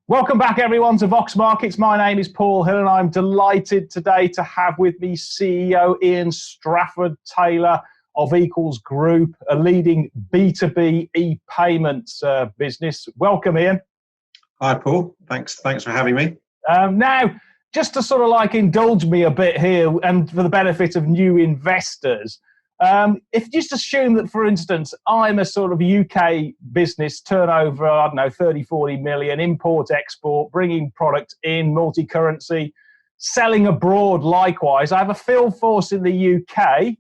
Welcome back, everyone, to Vox Markets. My name is Paul Hill, and I'm delighted today to have with me CEO Ian Strafford-Taylor of Equals Group, a leading B2B e-payments business. Welcome, Ian. Hi, Paul. Thanks for having me. Now, just to sort of like indulge me a bit here, and for the benefit of new investors, if you just assume that, for instance, I'm a sort of UK business, turnover, 30, 40 million, import, export, bringing product in, multi-currency, selling abroad likewise. I have a field force in the UK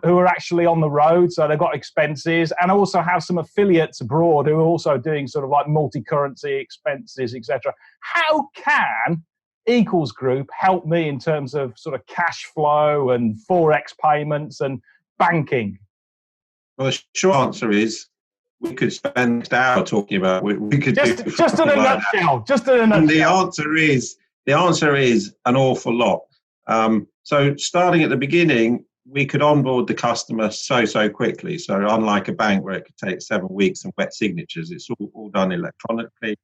who are actually on the road, so they've got expenses, and I also have some affiliates abroad who are also doing sort of like multi-currency expenses, etc. How can Equals Group help me in terms of sort of cash flow and forex payments and banking? Well, the short answer is we could spend the next hour talking about we could just in a nutshell. Just in a nutshell. And the answer is an awful lot. So starting at the beginning, we could onboard the customer so quickly. So unlike a bank where it could take 7 weeks and wet signatures, it's all done electronically.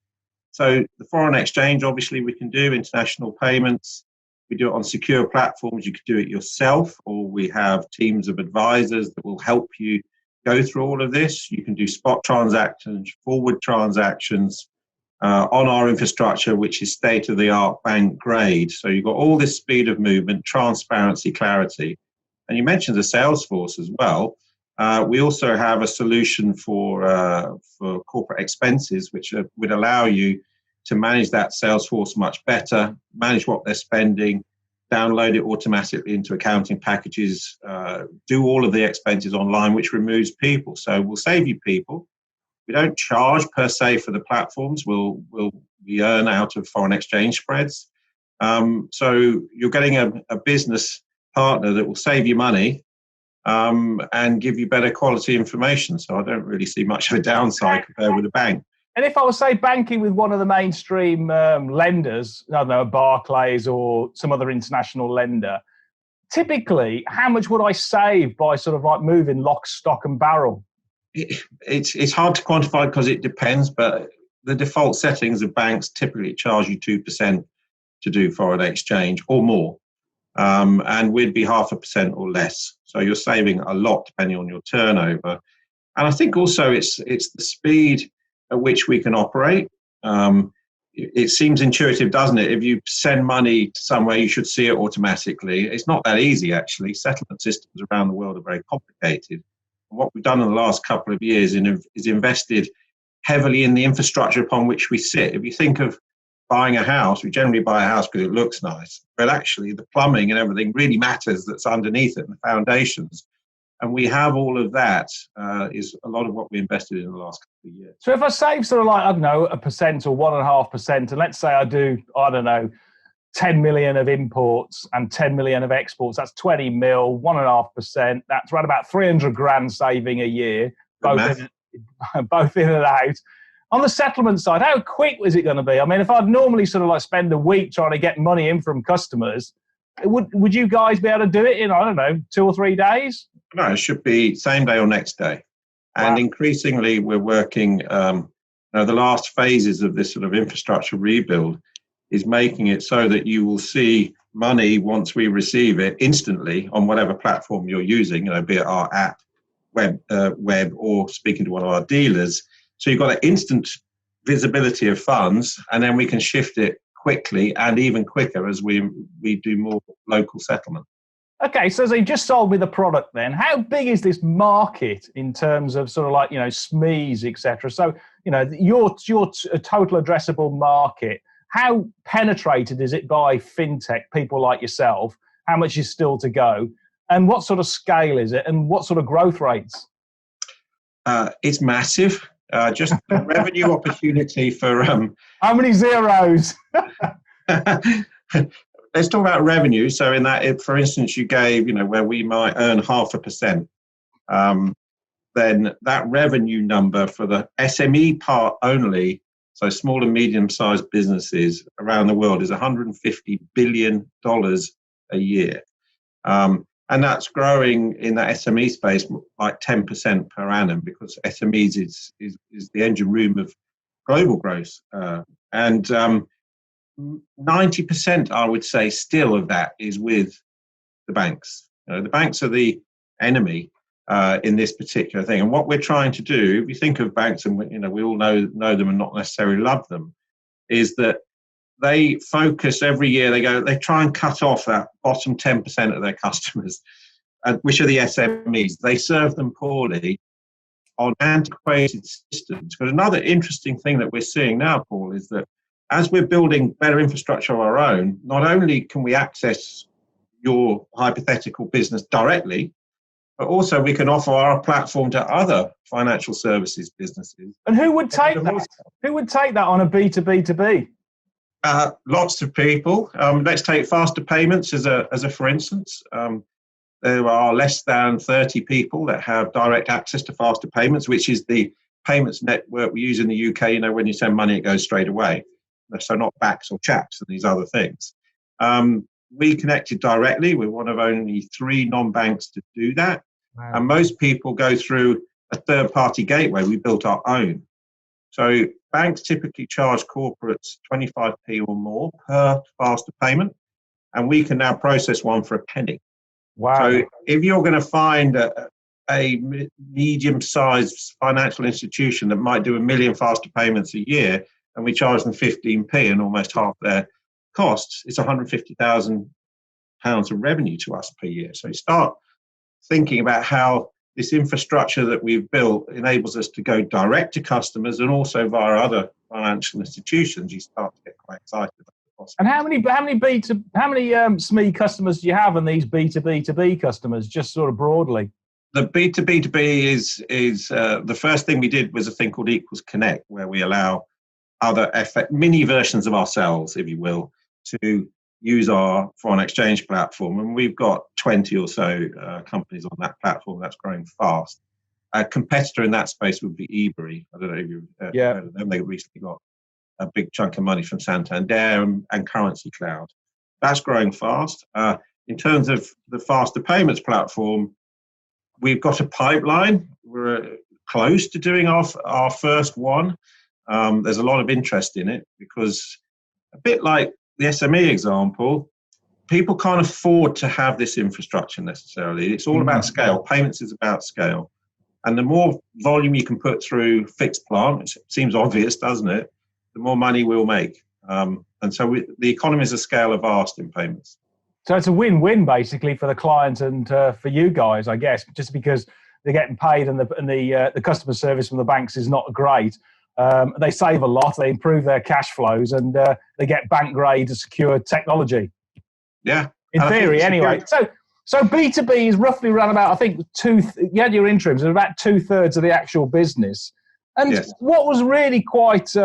So the foreign exchange, obviously, we can do international payments. We do it on secure platforms. You could do it yourself, or we have teams of advisors that will help you go through all of this. You can do spot transactions, forward transactions on our infrastructure, which is state-of-the-art bank grade. So you've got all this speed of movement, transparency, clarity. And you mentioned the sales force as well. We also have a solution for corporate expenses, which would allow you to manage that sales force much better, manage what they're spending, download it automatically into accounting packages, do all of the expenses online, which removes people. So we'll save you people. We don't charge per se for the platforms. We earn out of foreign exchange spreads. So you're getting a business partner that will save you money and give you better quality information. So I don't really see much of a downside compared with a bank. And if I was, say, banking with one of the mainstream lenders, I don't know, Barclays or some other international lender, typically, how much would I save by sort of like moving lock, stock and barrel? It's hard to quantify because it depends, but the default settings of banks typically charge you 2% to do foreign exchange or more. And we'd be 0.5% or less. So you're saving a lot depending on your turnover. And I think also it's the speed at which we can operate. It seems intuitive, doesn't it? If you send money to somewhere, you should see it automatically. It's not that easy, actually. Settlement systems around the world are very complicated. And what we've done in the last couple of years is invested heavily in the infrastructure upon which we sit. If you think of buying a house, we generally buy a house because it looks nice, but actually the plumbing and everything really matters that's underneath it and the foundations. And we have all of that is a lot of what we invested in the last couple of years. So if I save sort of like, 1% or 1.5%, and let's say I do, 10 million of imports and 10 million of exports, that's 20 mil, 1.5%, that's right about 300 grand saving a year, both in and out. On the settlement side, how quick was it going to be? I mean, if I'd normally sort of like spend a week trying to get money in from customers, would you guys be able to do it in, 2 or 3 days? No, it should be same day or next day. And increasingly, we're working, the last phases of this sort of infrastructure rebuild is making it so that you will see money once we receive it instantly on whatever platform you're using, be it our app, web, or speaking to one of our dealers. So you've got an instant visibility of funds, and then we can shift it quickly and even quicker as we do more local settlement. Okay, so you just sold me the product then. How big is this market in terms of sort of like, SMEs, etc.? So, your total addressable market, how penetrated is it by fintech, people like yourself? How much is still to go? And what sort of scale is it? And what sort of growth rates? It's massive. Just the revenue opportunity for... How many zeros? Let's talk about revenue. So in that, if, for instance, you gave, where we might earn 0.5%, then that revenue number for the SME part only, so small and medium-sized businesses around the world, is $150 billion a year. And that's growing in that SME space like 10% per annum, because SMEs is the engine room of global growth And 90%, I would say, still of that is with the banks. The banks are the enemy in this particular thing. And what we're trying to do, if you think of banks, and we all know them and not necessarily love them, is that they focus every year. They try and cut off that bottom 10% of their customers, which are the SMEs. They serve them poorly on antiquated systems. But another interesting thing that we're seeing now, Paul, is that as we're building better infrastructure of our own, not only can we access your hypothetical business directly, but also we can offer our platform to other financial services businesses. And who would take that? Who would take that on a B2B2B? Lots of people. Let's take faster payments as a for instance. There are less than 30 people that have direct access to faster payments, which is the payments network we use in the UK. When you send money, it goes straight away. So not backs or chaps and these other things. We connected directly. We're one of only 3 non-banks to do that. Wow. And most people go through a third-party gateway. We built our own. So banks typically charge corporates 25p or more per faster payment, and we can now process one for a penny. Wow. So if you're going to find a medium-sized financial institution that might do 1 million faster payments a year, and we charge them 15p and almost half their costs, it's £150,000 of revenue to us per year. So you start thinking about how this infrastructure that we've built enables us to go direct to customers and also via other financial institutions. You start to get quite excited about the possibilities. And how many SME customers do you have, and these B2B2B customers, just sort of broadly? The B2B2B is the first thing we did was a thing called Equals Connect, where we allow other mini versions of ourselves, if you will, to use our foreign exchange platform. And we've got 20 or so companies on that platform. That's growing fast. A competitor in that space would be eBury. I don't know if you've heard of them. They recently got a big chunk of money from Santander and Currency Cloud. That's growing fast. In terms of the faster payments platform, we've got a pipeline. We're close to doing our first one. There's a lot of interest in it because, a bit like the SME example, people can't afford to have this infrastructure necessarily. It's all about scale. Payments is about scale. And the more volume you can put through fixed plant, which seems obvious, doesn't it, the more money we'll make. And so the economies of scale are vast in payments. So it's a win-win, basically, for the client and for you guys, I guess, just because they're getting paid and the customer service from the banks is not great. They save a lot, they improve their cash flows, and they get bank-grade secure technology. Yeah. In theory, anyway. So B2B is roughly around about, I think, you had your interims, about 2/3 of the actual business. And yes. What was really quite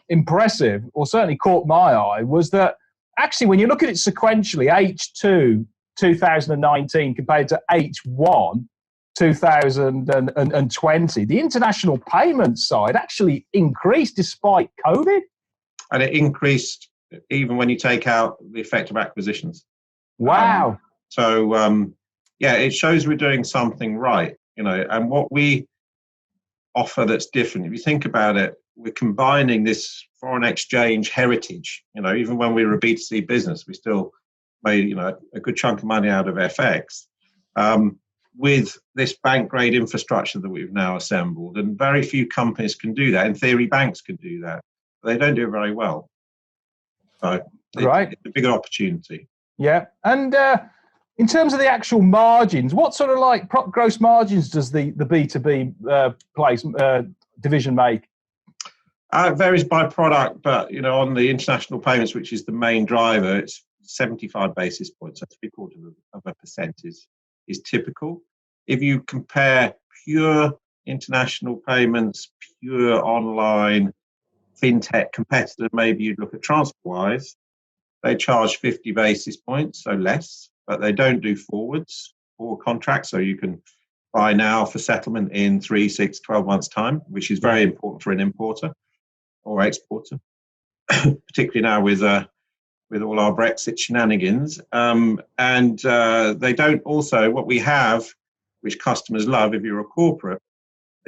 impressive, or certainly caught my eye, was that actually when you look at it sequentially, H2 2019 compared to H1 2020, the international payments side actually increased despite COVID. And it increased even when you take out the effect of acquisitions. Wow. It shows we're doing something right, and what we offer that's different. If you think about it, we're combining this foreign exchange heritage. Even when we were a B2C business, we still made, a good chunk of money out of FX. With this bank-grade infrastructure that we've now assembled, and very few companies can do that. In theory, banks can do that, but they don't do it very well. So it's a bigger opportunity. Yeah, and in terms of the actual margins, what sort of gross margins does the B2B division make? It varies by product, but on the international payments, which is the main driver, it's 75 basis points, so 0.75% is typical. If you compare pure international payments, pure online fintech competitor, maybe you'd look at TransferWise. They charge 50 basis points, so less, but they don't do forwards or contracts, so you can buy now for settlement in 3, 6, 12 months' time, which is very important for an importer or exporter, particularly now with all our Brexit shenanigans. They don't also, what we have, which customers love if you're a corporate,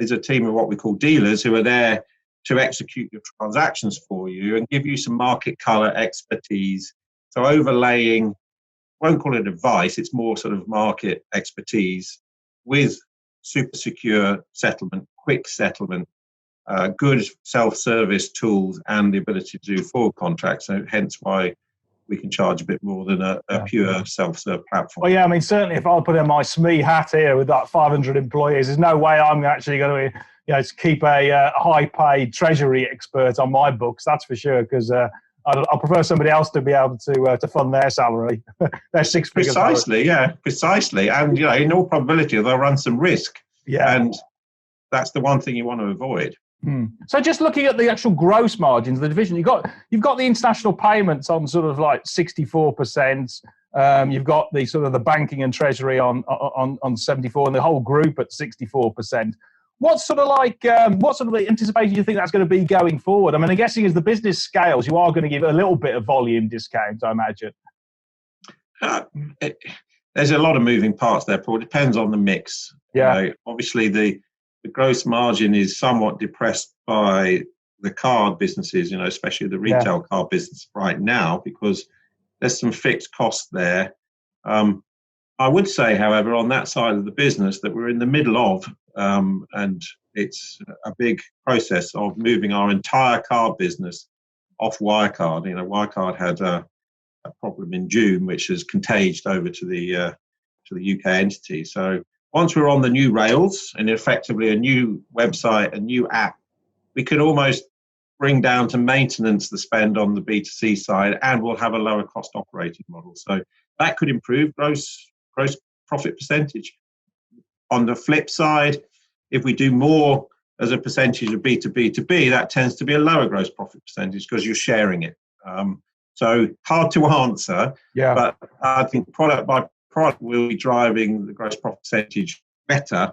is a team of what we call dealers who are there to execute your transactions for you and give you some market color expertise. So overlaying, won't call it advice, it's more sort of market expertise with super secure settlement, quick settlement, good self-service tools, and the ability to do forward contracts. So hence why we can charge a bit more than a pure self-serve platform. Well, yeah, I mean, certainly if I put in my SME hat here with that 500 employees, there's no way I'm actually going to, keep a high-paid treasury expert on my books. That's for sure, because I'll prefer somebody else to be able to fund their salary. Their six figures. Precisely. And in all probability, they'll run some risk. Yeah. And that's the one thing you want to avoid. So just looking at the actual gross margins of the division, you've got the international payments on sort of like 64%. You've got the sort of the banking and treasury on 74%, and the whole group at 64%. What sort of anticipation do you think that's going to be going forward? I mean, I'm guessing as the business scales, you are going to give a little bit of volume discount, I imagine. There's a lot of moving parts there, Paul. It depends on the mix. Yeah. Obviously, the gross margin is somewhat depressed by the card businesses, especially the retail card business right now, because there's some fixed costs there. I would say, however, on that side of the business that we're in the middle of, and it's a big process of moving our entire card business off Wirecard. Wirecard had a problem in June, which has contaged over to the UK entity. So once we're on the new rails and effectively a new website, a new app, we could almost bring down to maintenance the spend on the B2C side, and we'll have a lower cost operating model. So that could improve gross profit percentage. On the flip side, if we do more as a percentage of B2B2B, that tends to be a lower gross profit percentage because you're sharing it. So hard to answer, but I think product by product will be driving the gross profit percentage better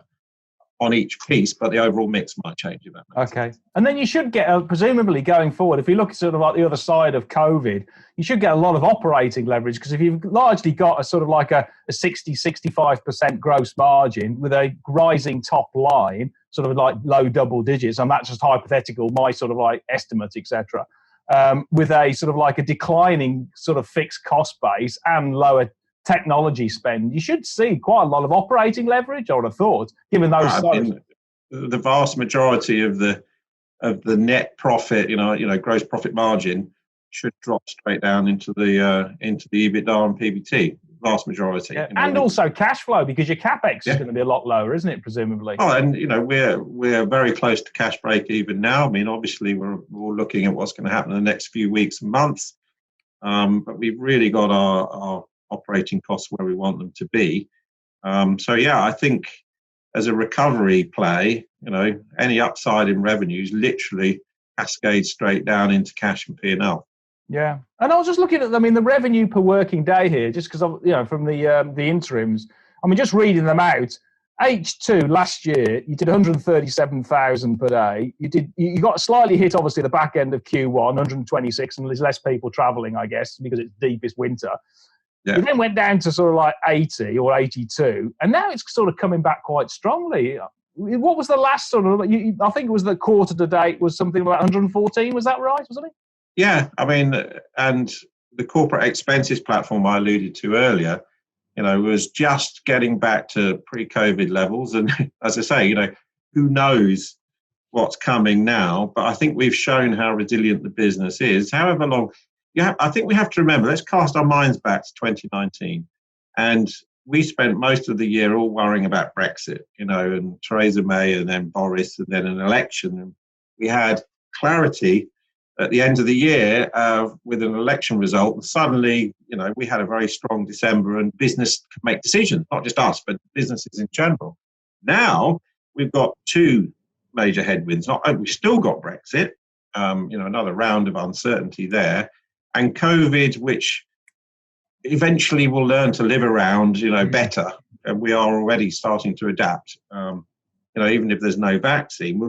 on each piece, but the overall mix might change. Okay. And then you should get, presumably going forward, if you look at sort of like the other side of COVID, you should get a lot of operating leverage, because if you've largely got a sort of like a 65% gross margin with a rising top line, sort of like low double digits, and that's just hypothetical, my sort of like estimate, etc., with a sort of like a declining sort of fixed cost base and lower technology spend, you should see quite a lot of operating leverage, I would have thought, given those the vast majority of the net profit, gross profit margin should drop straight down into the EBITDA and PBT. Vast majority. And also cash flow, because your capex is going to be a lot lower, isn't it, presumably? Oh, and we're very close to cash break even now. I mean, obviously we're all looking at what's going to happen in the next few weeks and months, but we've really got our operating costs where we want them to be. I think as a recovery play, any upside in revenues literally cascades straight down into cash and P&L. Yeah, and I was just looking at, the revenue per working day here, just because from the interims. I mean, just reading them out. H2 last year, you did 137,000 per day. You got slightly hit, obviously, the back end of Q1, 126, and there's less people traveling, I guess, because it's deepest winter. Yeah. It then went down to sort of like 80 or 82, and now it's sort of coming back quite strongly. What was the last sort of? I think it was the quarter to date was something like 114. Was that right? Wasn't it? Yeah, I mean, and the corporate expenses platform I alluded to earlier, was just getting back to pre-COVID levels. And as I say, who knows what's coming now? But I think we've shown how resilient the business is. However long. I think we have to remember, let's cast our minds back to 2019. And we spent most of the year all worrying about Brexit, and Theresa May and then Boris and then an election. And we had clarity at the end of the year with an election result. And suddenly, we had a very strong December and business could make decisions, not just us, but businesses in general. Now we've got two major headwinds. We've still got Brexit, another round of uncertainty there. And COVID, which eventually will learn to live around, better. And we are already starting to adapt. Even if there's no vaccine,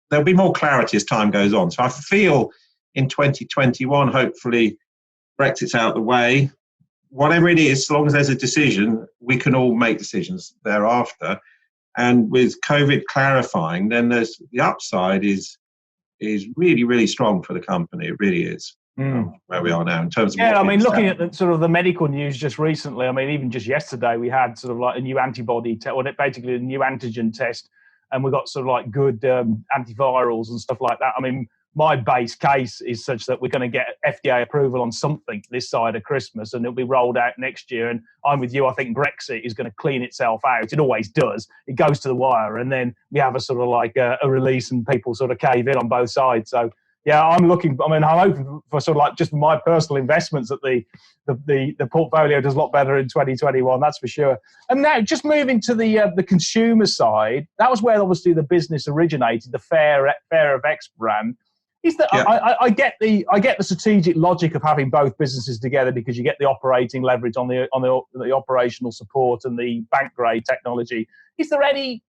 there'll be more clarity as time goes on. So I feel in 2021, hopefully Brexit's out of the way. Whatever it is, as long as there's a decision, we can all make decisions thereafter. And with COVID clarifying, then there's the upside is is really, really strong for the company. It really is. Where we are now in terms of looking at the sort of the medical news just recently, I mean, even just yesterday, we had sort of like a new antibody test, or basically a new antigen test, and we got sort of like good antivirals and stuff like that. I mean, my base case is such that we're going to get FDA approval on something this side of Christmas, and it'll be rolled out next year. And I'm with you. I think Brexit is going to clean itself out. It always does. It goes to the wire, and then we have a sort of like a release, and people sort of cave in on both sides. So yeah, I'm hoping for sort of like just my personal investments that the portfolio does a lot better in 2021. That's for sure. And now just moving to the consumer side, that was where obviously the business originated, the FairFX brand. Is that I get the strategic logic of having both businesses together because you get the operating leverage on the operational support and the bank grade technology. Is there any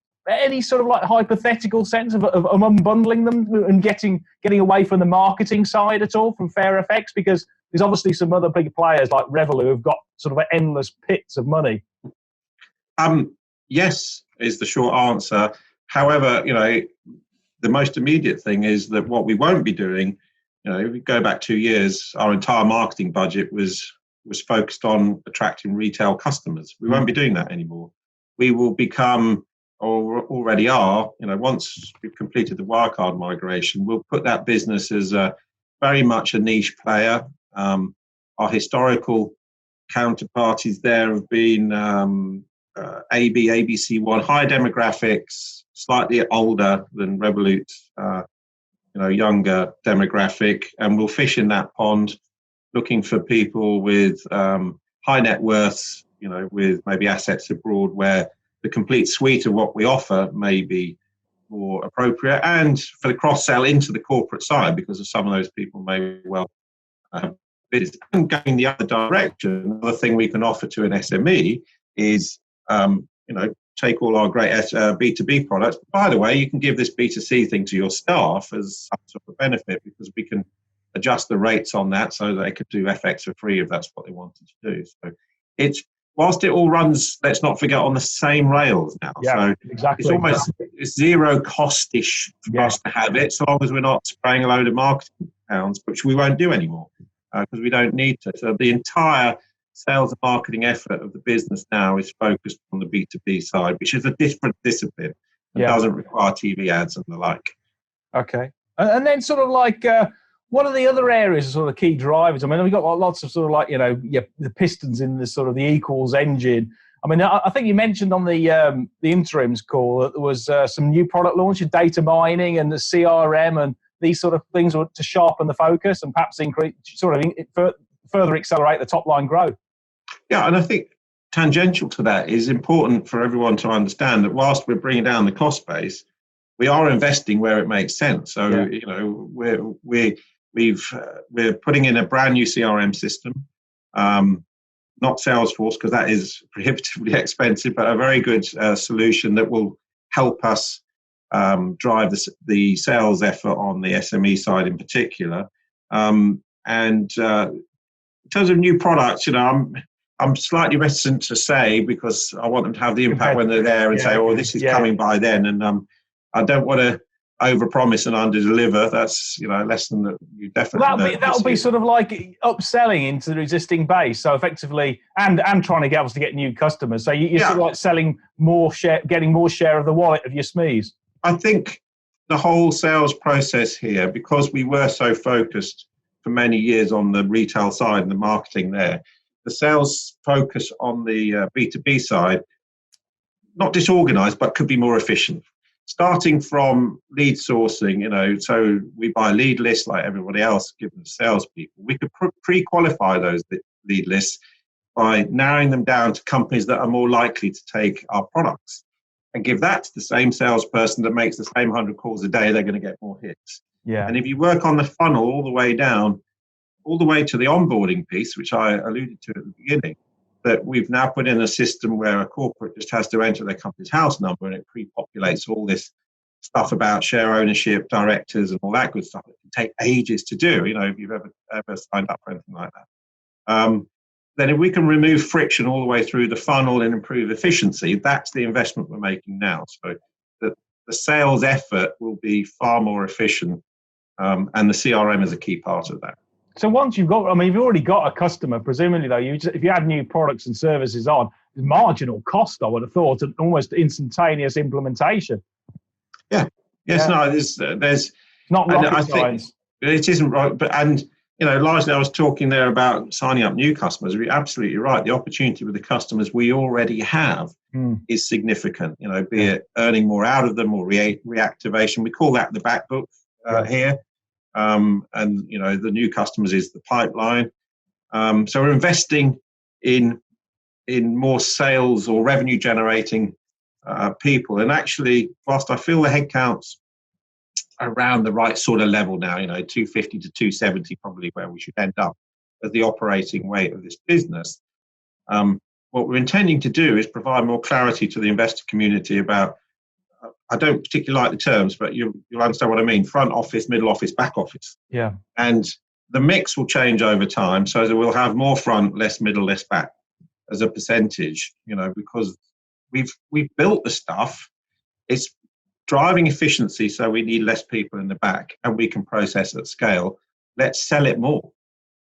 sort of like hypothetical sense of unbundling them and getting away from the marketing side at all from FairFX? Because there's obviously some other big players like Revolut who've got sort of endless pits of money. Yes, is the short answer. However, the most immediate thing is that what we won't be doing, if we go back 2 years, our entire marketing budget was focused on attracting retail customers. We won't be doing that anymore. We will become, or already are, once we've completed the Wirecard migration, we'll put that business as very much a niche player. Our historical counterparties there have been ABC1, high demographics, slightly older than Revolut, younger demographic, and we'll fish in that pond, looking for people with high net worths, with maybe assets abroad, where the complete suite of what we offer may be more appropriate, and for the cross-sell into the corporate side, because of some of those people may well business. And going the other direction, another thing we can offer to an SME is, take all our great B2B products. By the way, you can give this B2C thing to your staff as some sort of benefit, because we can adjust the rates on that so that they could do FX for free if that's what they wanted to do. So it's, whilst it all runs, let's not forget, on the same rails now. Yeah, so exactly. It's almost it's zero cost-ish for us to have it, so long as we're not spraying a load of marketing pounds, which we won't do anymore because we don't need to. So the entire sales and marketing effort of the business now is focused on the B2B side, which is a different discipline and doesn't require TV ads and the like. Okay. And then sort of like, what are the other areas, sort of key drivers? I mean, we've got lots of sort of like, the pistons in the sort of the equals engine. I mean, I think you mentioned on the interims call that there was some new product launches, data mining and the CRM and these sort of things to sharpen the focus and perhaps increase, further accelerate the top line growth. Yeah, and I think tangential to that is important for everyone to understand that whilst we're bringing down the cost base, we are investing where it makes sense. So we're putting in a brand new CRM system, not Salesforce because that is prohibitively expensive, but a very good solution that will help us drive the sales effort on the SME side in particular. And in terms of new products, I'm slightly reticent to say because I want them to have the impact when they're there and say, "Oh, this is coming by then." And I don't want to overpromise and underdeliver. That's a lesson that you definitely. That'll be sort of like upselling into the existing base. So effectively, and trying to get new customers. So you're sort of like selling more share, getting more share of the wallet of your SMEs. I think the whole sales process here, because we were so focused for many years on the retail side and the marketing there, the sales focus on the B2B side, not disorganized, but could be more efficient. Starting from lead sourcing, so we buy lead lists like everybody else, given the salespeople. We could pre-qualify those lead lists by narrowing them down to companies that are more likely to take our products and give that to the same salesperson that makes the same 100 calls a day. They're going to get more hits. Yeah. And if you work on the funnel all the way down, all the way to the onboarding piece, which I alluded to at the beginning, that we've now put in a system where a corporate just has to enter their company's house number and it pre-populates all this stuff about share ownership, directors, and all that good stuff. It can take ages to do, if you've ever signed up for anything like that. Then if we can remove friction all the way through the funnel and improve efficiency, that's the investment we're making now. So the sales effort will be far more efficient And the CRM is a key part of that. So once you've got, I mean, you've already got a customer, presumably though, if you add new products and services on, marginal cost, I would have thought, and almost instantaneous implementation. Yeah. Yes. Yeah. No. There's not rocket science. It isn't right, but largely I was talking there about signing up new customers. You're absolutely right. The opportunity with the customers we already have is significant. Be it earning more out of them or reactivation. We call that the back book here. And the new customers is the pipeline. So we're investing in more sales or revenue generating people. And actually, whilst I feel the headcounts around the right sort of level now, 250 to 270 probably where we should end up as the operating weight of this business. What we're intending to do is provide more clarity to the investor community about, I don't particularly like the terms, but you'll understand what I mean, front office, middle office, back office. Yeah. And the mix will change over time, so that we'll have more front, less middle, less back as a percentage, because we've built the stuff. It's driving efficiency, so we need less people in the back, and we can process at scale. Let's sell it more.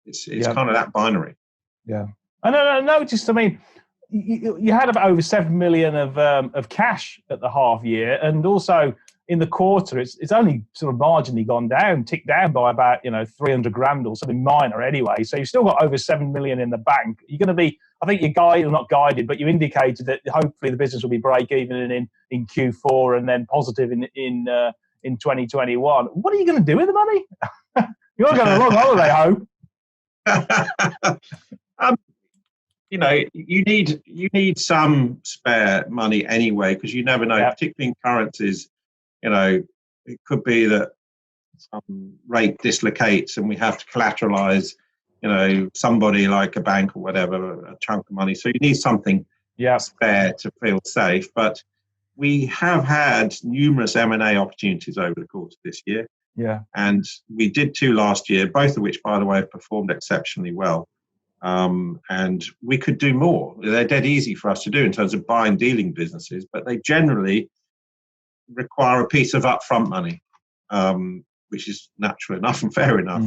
It's kind of that binary. Yeah. And I noticed, I mean, you had about over 7 million of cash at the half year, and also in the quarter, it's only sort of marginally ticked down by about 300 grand or something minor anyway. So you've still got over 7 million in the bank. You're going to be, I think you're not guided, but you indicated that hopefully the business will be break even in Q4 and then positive in 2021. What are you going to do with the money? You're not going on a long holiday, I hope. You need some spare money anyway, because you never know, particularly in currencies. It could be that some rate dislocates and we have to collateralize, somebody like a bank or whatever, a chunk of money. So you need something spare to feel safe. But we have had numerous M&A opportunities over the course of this year. Yeah. And we did 2 last year, both of which, by the way, have performed exceptionally well. And we could do more. They're dead easy for us to do in terms of buying dealing businesses, but they generally require a piece of upfront money, which is natural enough and fair enough.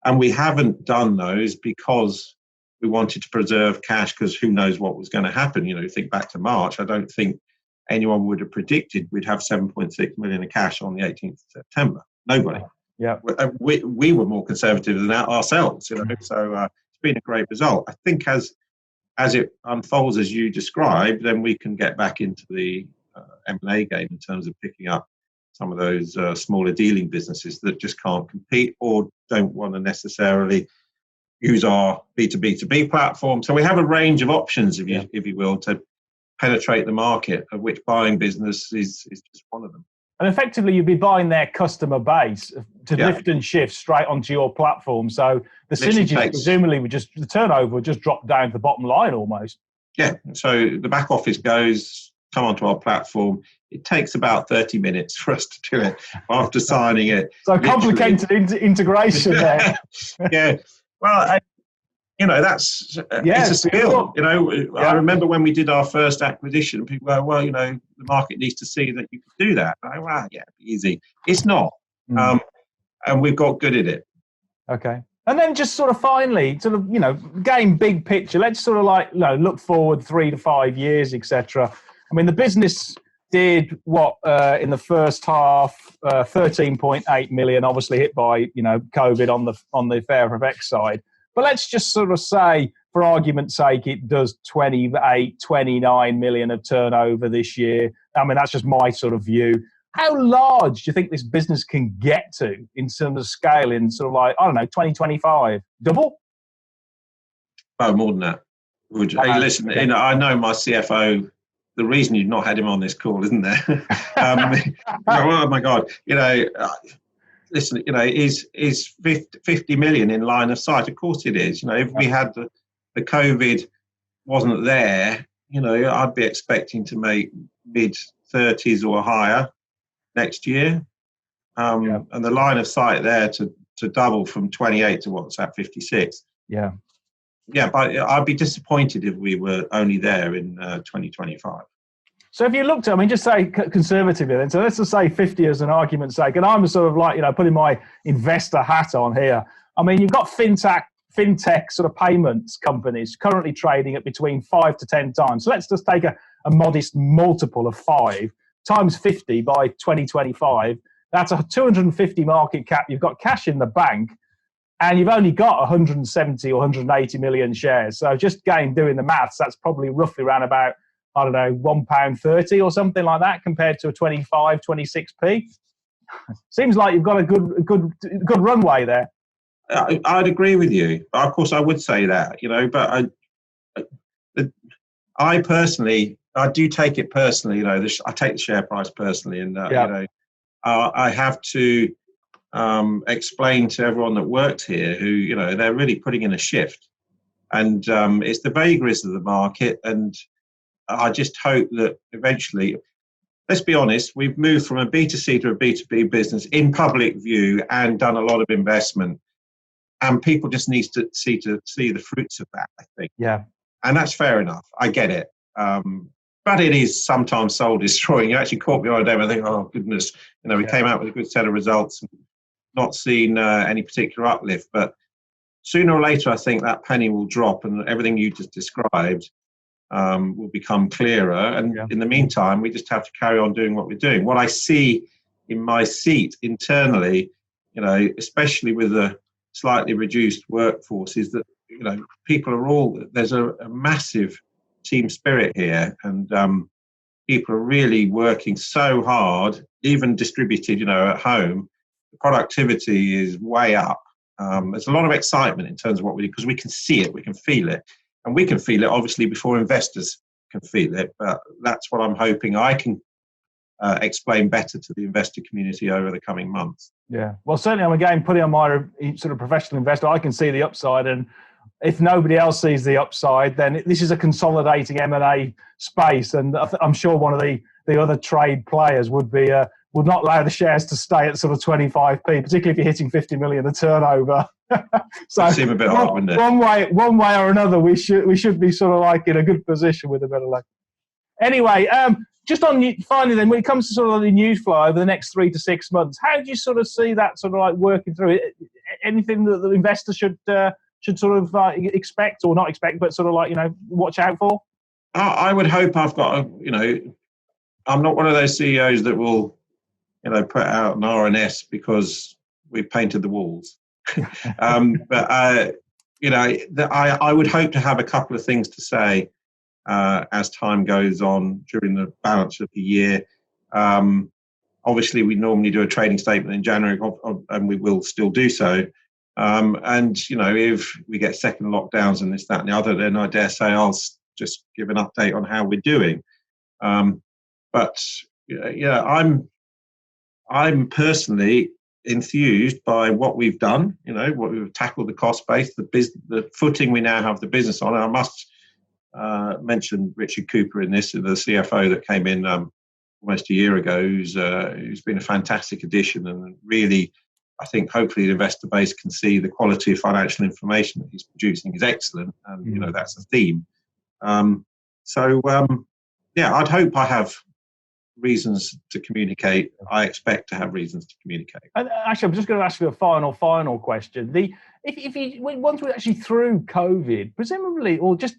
And we haven't done those because we wanted to preserve cash, because who knows what was going to happen. Think back to March. I don't think anyone would have predicted we'd have 7.6 million of cash on the 18th of September. Nobody. Yeah. We were more conservative than that ourselves. So it's been a great result. I think as it unfolds as you described, then we can get back into the M&A game in terms of picking up some of those smaller dealing businesses that just can't compete or don't want to necessarily use our B2B2B platform. So we have a range of options, if you will, to penetrate the market, of which buying business is just one of them. And effectively, you'd be buying their customer base to lift and shift straight onto your platform. So the synergies, presumably, the turnover would just drop down to the bottom line almost. Yeah. So the back office come onto our platform. It takes about 30 minutes for us to do it after signing it. So complicated integration there. Yeah. Well, that's it's a skill. I remember when we did our first acquisition, people go, well, the market needs to see that you can do that. I go, well, yeah, easy. It's not. And we've got good at it. Okay. And then just sort of finally, game big picture, let's sort of look forward 3 to 5 years, etc. I mean, the business did what in the first half, 13.8 million, obviously hit by, COVID on the Fair FX side. But let's just sort of say, for argument's sake, it does 28, 29 million of turnover this year. I mean, that's just my sort of view. How large do you think this business can get to in terms of scale in sort of 2025? Double? Oh, more than that. Hey, listen, I know my CFO, the reason you've not had him on this call, isn't there? Oh my God. Listen, is 50 million in line of sight? Of course it is. If we had the COVID wasn't there, I'd be expecting to make mid-30s or higher next year. And the line of sight there to double from 28 to what's that, 56. Yeah. Yeah, but I'd be disappointed if we were only there in 2025. So if you looked at, I mean, just say conservatively then, so let's just say 50 as an argument's sake, and I'm sort of like, putting my investor hat on here. I mean, you've got fintech sort of payments companies currently trading at between 5 to 10 times. So let's just take a modest multiple of 5 times 50 by 2025. That's a 250 market cap. You've got cash in the bank, and you've only got 170 or 180 million shares. So just doing the maths, that's probably roughly around about, I don't know, £1.30 or something like that compared to a 25, 26p. Seems like you've got a good runway there. I'd agree with you. Of course, I would say that, but I personally, I do take it personally. I take the share price personally, and I have to explain to everyone that worked here who, they're really putting in a shift, and it's the vagaries of the market, and I just hope that eventually, let's be honest, we've moved from a B2C to a B2B business in public view and done a lot of investment, and people just need to see the fruits of that, I think. Yeah. And that's fair enough. I get it. But it is sometimes soul destroying. You actually caught me on a day and I think, oh goodness, we came out with a good set of results and not seen any particular uplift. But sooner or later, I think that penny will drop and everything you just described will become clearer. And in the meantime, we just have to carry on doing what we're doing. What I see in my seat internally, especially with a slightly reduced workforce, is that, people are there's a massive team spirit here, and people are really working so hard, even distributed, at home. The productivity is way up. There's a lot of excitement in terms of what we do because we can see it, we can feel it, and we can feel it obviously before investors can feel it. But that's what I'm hoping I can explain better to the investor community over the coming months. Yeah, well, certainly I'm again putting on my sort of professional investor. I can see the upside, and if nobody else sees the upside, then this is a consolidating M&A space, and I'm sure one of the other trade players would not allow the shares to stay at sort of 25p, particularly if you're hitting 50 million of turnover. So it'd seem a bit hard, wouldn't it? One way or another, we should be sort of like in a good position with a bit of luck. Anyway, just on finally then, when it comes to sort of the news flow over the next 3 to 6 months, how do you sort of see that sort of like working through? Anything that the investors should sort of expect or not expect, but sort of like, watch out for? I would hope I've got, I'm not one of those CEOs that will, put out an RNS because we've painted the walls. But, I would hope to have a couple of things to say as time goes on during the balance of the year. Obviously, we normally do a trading statement in January, and we will still do so. And, if we get second lockdowns and this, that, and the other, then I dare say I'll just give an update on how we're doing. But I'm personally enthused by what we've done, what we've tackled, the cost base, the footing we now have the business on. And I must mention Richard Cooper in this, the CFO that came in almost a year ago, who's been a fantastic addition, and really, I think hopefully the investor base can see the quality of financial information that he's producing is excellent, and that's a theme. I'd hope I have reasons to communicate. I expect to have reasons to communicate. And actually, I'm just going to ask you a final question. Once we're actually through COVID, presumably, or just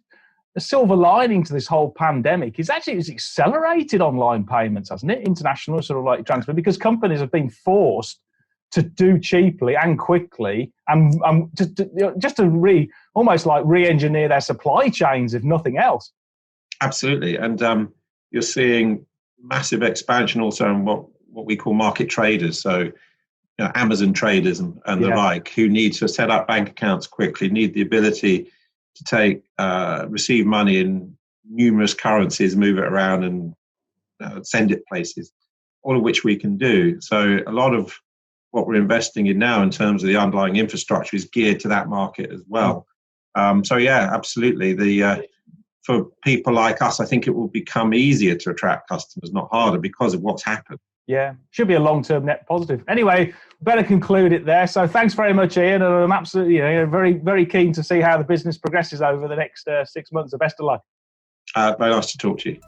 a silver lining to this whole pandemic is actually it's accelerated online payments, hasn't it? International sort of like transfer, because companies have been forced to do cheaply and quickly, and just to almost like re-engineer their supply chains, if nothing else. Absolutely, and you're seeing massive expansion also in what we call market traders. So, Amazon traders and the like, who need to set up bank accounts quickly, need the ability to receive money in numerous currencies, move it around, and send it places. All of which we can do. So, a lot of what we're investing in now in terms of the underlying infrastructure is geared to that market as well. Absolutely. For people like us, I think it will become easier to attract customers, not harder, because of what's happened. Yeah, should be a long-term net positive. Anyway, better conclude it there. So thanks very much, Ian, and I'm absolutely very, very keen to see how the business progresses over the next 6 months. So best of luck. Very nice to talk to you.